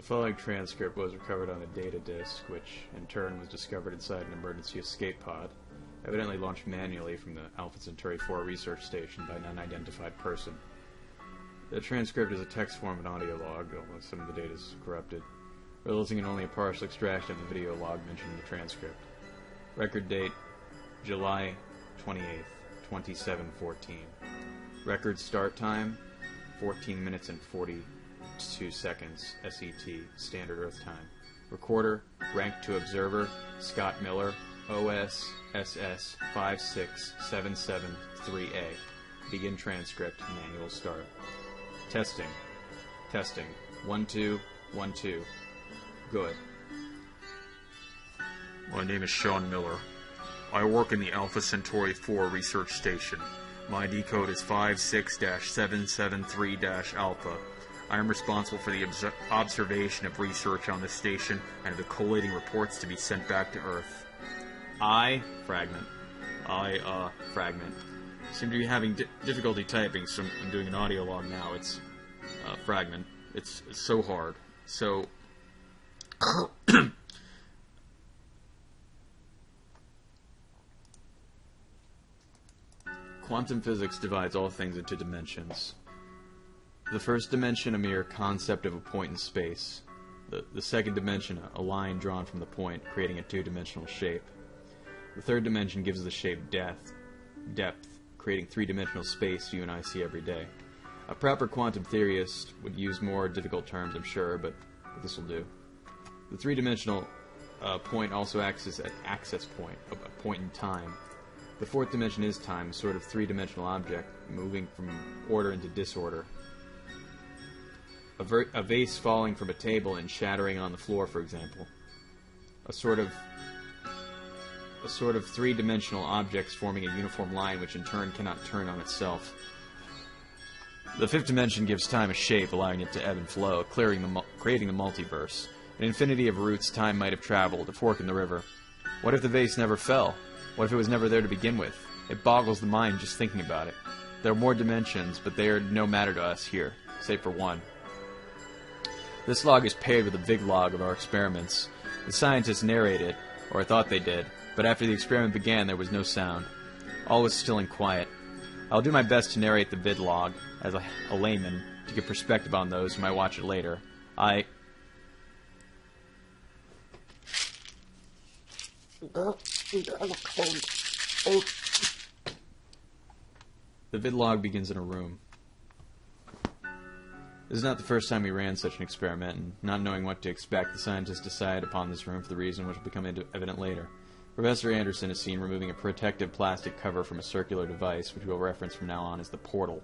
The following transcript was recovered on a data disk, which in turn was discovered inside an emergency escape pod, evidently launched manually from the Alpha Centauri 4 research station by an unidentified person. The transcript is a text form and audio log, although some of the data is corrupted, resulting in only a partial extraction of the video log mentioned in the transcript. Record date, July 28th, 2714. Record start time, 14 minutes and 42 seconds, SET, Standard Earth Time. Recorder, ranked to Observer, Scott Miller, OS SS 56773A. Begin transcript, manual start. Testing. 1 2 1 2. Good. My name is Sean Miller. I work in the Alpha Centauri 4 research station. My ID code is 56-773-Alpha. I am responsible for the observation of research on this station and the collating reports to be sent back to Earth. Fragment. Fragment. Seem to be having difficulty typing, so I'm doing an audio log now. It's fragment. It's so hard. So Quantum physics divides all things into dimensions. The first dimension, a mere concept of a point in space. The second dimension, a line drawn from the point, creating a two-dimensional shape. The third dimension gives the shape depth, creating three-dimensional space you and I see every day. A proper quantum theorist would use more difficult terms, I'm sure, but this will do. The three-dimensional point also acts as an access point, a point in time. The fourth dimension is time, a sort of three-dimensional object, moving from order into disorder. A vase falling from a table and shattering on the floor, for example. A sort of three-dimensional objects forming a uniform line which in turn cannot turn on itself. The fifth dimension gives time a shape, allowing it to ebb and flow, creating the multiverse. An infinity of routes time might have traveled, a fork in the river. What if the vase never fell? What if it was never there to begin with? It boggles the mind just thinking about it. There are more dimensions, but they are no matter to us here, save for one. This log is paired with a big log of our experiments. The scientists narrate it, or I thought they did, but after the experiment began there was no sound. All was still and quiet. I'll do my best to narrate the vid log, as a layman, to give perspective on those who might watch it later. The vidlog begins in a room. This is not the first time we ran such an experiment, and not knowing what to expect, the scientists decided upon this room for the reason which will become evident later. Professor Anderson is seen removing a protective plastic cover from a circular device, which we'll reference from now on as the portal.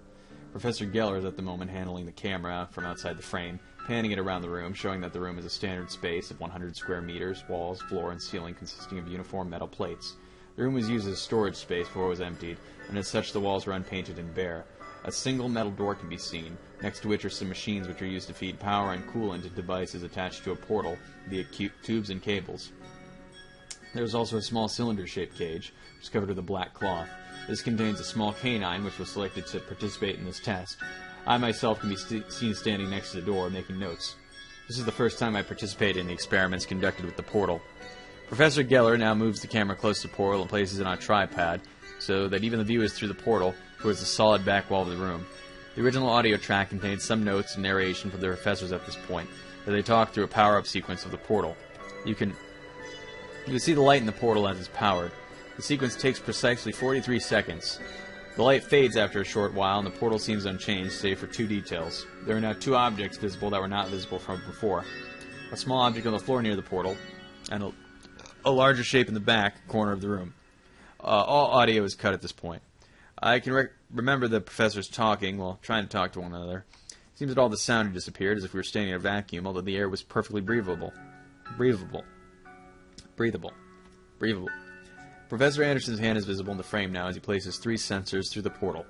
Professor Geller is at the moment handling the camera from outside the frame, panning it around the room, showing that the room is a standard space of 100 square meters, walls, floor, and ceiling consisting of uniform metal plates. The room was used as a storage space before it was emptied, and as such the walls were unpainted and bare. A single metal door can be seen, next to which are some machines which are used to feed power and coolant to devices attached to a portal via tubes and cables. There is also a small cylinder-shaped cage, which is covered with a black cloth. This contains a small canine, which was selected to participate in this test. I myself can be seen standing next to the door, making notes. This is the first time I participated in the experiments conducted with the portal. Professor Geller now moves the camera close to the portal and places it on a tripod, so that even the view is through the portal towards the solid back wall of the room. The original audio track contains some notes and narration from the professors at this point, as they talk through a power-up sequence of the portal. You can see the light in the portal as it's powered. The sequence takes precisely 43 seconds. The light fades after a short while, and the portal seems unchanged, save for two details. There are now two objects visible that were not visible from before. A small object on the floor near the portal, and a larger shape in the back corner of the room. All audio is cut at this point. I can remember the professors talking, well, trying to talk to one another. It seems that all the sound had disappeared, as if we were standing in a vacuum, although the air was perfectly breathable. Professor Anderson's hand is visible in the frame now as he places three sensors through the portal.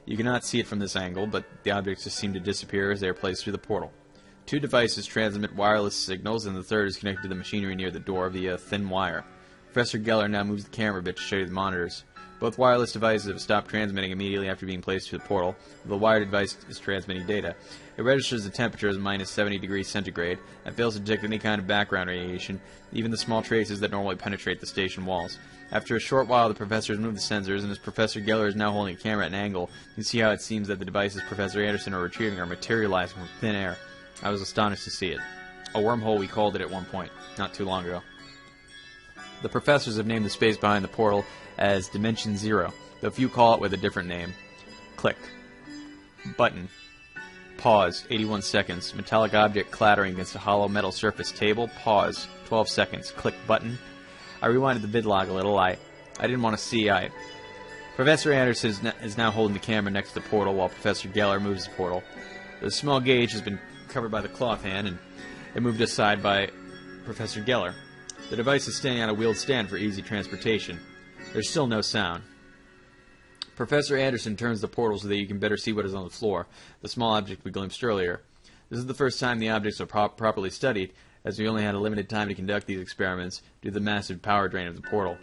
You cannot see it from this angle, but the objects just seem to disappear as they are placed through the portal. Two devices transmit wireless signals, and the third is connected to the machinery near the door via a thin wire. Professor Geller now moves the camera a bit to show you the monitors. Both wireless devices have stopped transmitting immediately after being placed through the portal. The wired device is transmitting data. It registers the temperature as minus 70 degrees centigrade and fails to detect any kind of background radiation, even the small traces that normally penetrate the station walls. After a short while, the professor has moved the sensors, and as Professor Geller is now holding a camera at an angle, you can see how it seems that the devices Professor Anderson are retrieving are materializing from thin air. I was astonished to see it. A wormhole, we called it at one point, not too long ago. The professors have named the space behind the portal as Dimension Zero, though few call it with a different name. Click. Button. Pause. 81 seconds. Metallic object clattering against a hollow metal surface table. Pause. 12 seconds. Click button. I rewinded the vidlog a little. I didn't want to see. Professor Anderson is now holding the camera next to the portal while Professor Geller moves the portal. The small gauge has been covered by the cloth hand, and it moved aside by Professor Geller. The device is standing on a wheeled stand for easy transportation. There's still no sound. Professor Anderson turns the portal so that you can better see what is on the floor, the small object we glimpsed earlier. This is the first time the objects are properly studied, as we only had a limited time to conduct these experiments due to the massive power drain of the portal.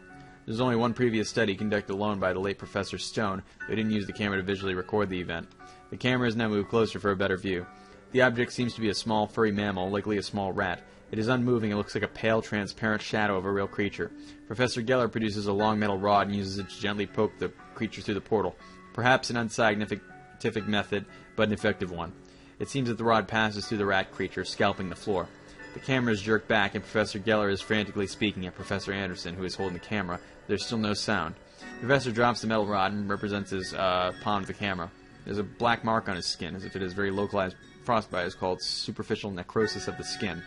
There's only one previous study conducted alone by the late Professor Stone, who didn't use the camera to visually record the event. The camera has now moved closer for a better view. The object seems to be a small, furry mammal, likely a small rat. It is unmoving and looks like a pale, transparent shadow of a real creature. Professor Geller produces a long metal rod and uses it to gently poke the creature through the portal. Perhaps an unscientific method, but an effective one. It seems that the rod passes through the rat creature, scalping the floor. The camera is jerked back, and Professor Geller is frantically speaking at Professor Anderson, who is holding the camera. There's still no sound. The professor drops the metal rod and represents his palm to the camera. There's a black mark on his skin, as if it is very localized frostbite, is called superficial necrosis of the skin.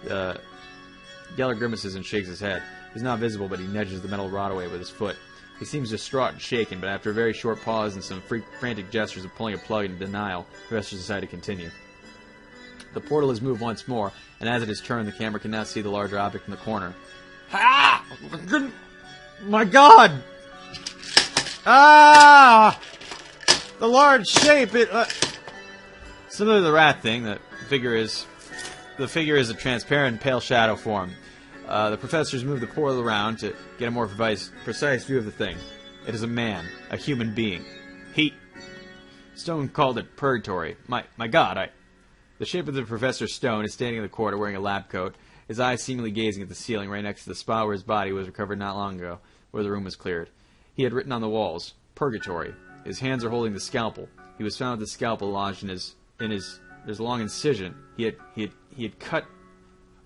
Geller grimaces and shakes his head. He's not visible, but he nudges the metal rod away with his foot. He seems distraught and shaken, but after a very short pause and some frantic gestures of pulling a plug in denial, the professor decided to continue. The portal has moved once more, and as it is turned, the camera can now see the larger object in the corner. Ah! My God! Ah! The large shape! Similar to the rat thing, the figure is a transparent, pale shadow form. The professors move the portal around to get a more precise view of the thing. It is a man, a human being. Stone called it purgatory. My God, The shape of the Professor Stone is standing in the corner wearing a lab coat, his eyes seemingly gazing at the ceiling right next to the spot where his body was recovered not long ago, where the room was cleared. He had written on the walls, Purgatory. His hands are holding the scalpel. He was found with the scalpel lodged in his there's a long incision. He had cut.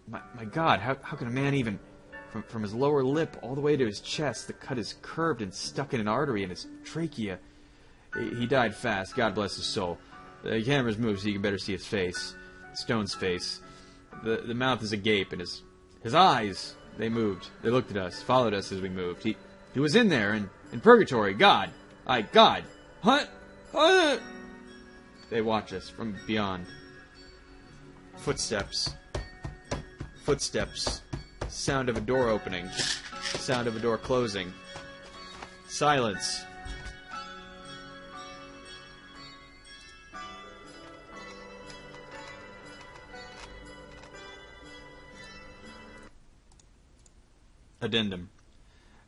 My God, how can a man even from his lower lip all the way to his chest? The cut is curved and stuck in an artery in his trachea. He died fast. God bless his soul. The camera's moved so you can better see his face, Stone's face. The mouth is agape, and his eyes, they moved. They looked at us, followed us as we moved. He was in there in purgatory. God, Huh? They watch us from beyond. Footsteps. Sound of a door opening. Sound of a door closing. Silence. Addendum.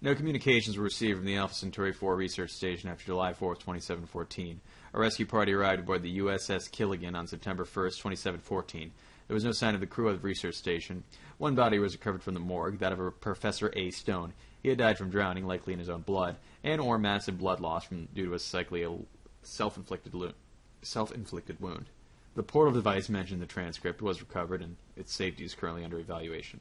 No communications were received from the Alpha Centauri 4 research station after July 4th, 2714. A rescue party arrived aboard the USS Killigan on September 1st, 2714. There was no sign of the crew of the research station. One body was recovered from the morgue, that of a Professor A. Stone. He had died from drowning, likely in his own blood, and or massive blood loss due to a self-inflicted wound. The portal device mentioned in the transcript was recovered, and its safety is currently under evaluation.